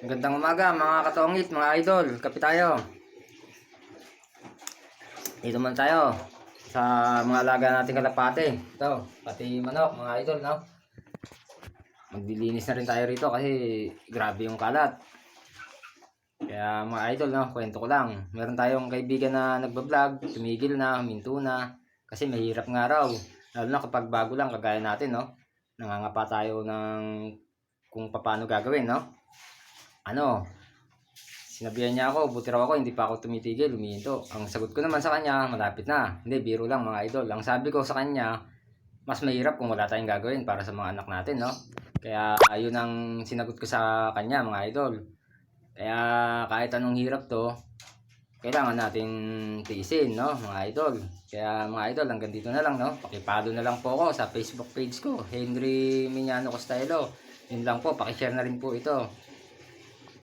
Magandang umaga mga katongit, mga idol. Kape tayo. Dito man tayo sa mga alaga nating kalapate. Ito, pati manok, mga idol, no? Maglilinis na rin tayo rito kasi grabe yung kalat. Kaya mga idol, no, kwento ko lang. Meron tayong kaibigan na nagbablog, tumigil na, huminto na. Kasi mahirap nga raw. Lalo na kapag bago lang, kagaya natin, no? Nangangapa tayo ng kung paano gagawin, no? Sinabihan niya ako, buti raw ako, hindi pa ako tumitigil, humihinto. Ang sagot ko naman sa kanya, malapit na. Hindi, biro lang mga idol. Ang sabi ko sa kanya, mas mahirap kung wala tayong gagawin para sa mga anak natin, no? Kaya ayun ang sinagot ko sa kanya, mga idol. Kaya kahit anong hirap to, kailangan natin tiisin, no, mga idol. Kaya mga idol, hanggang dito na lang, no? Pakipalo na lang po ako sa Facebook page ko, Henry Miñano Costello. Yun lang po, pakishare na rin po ito.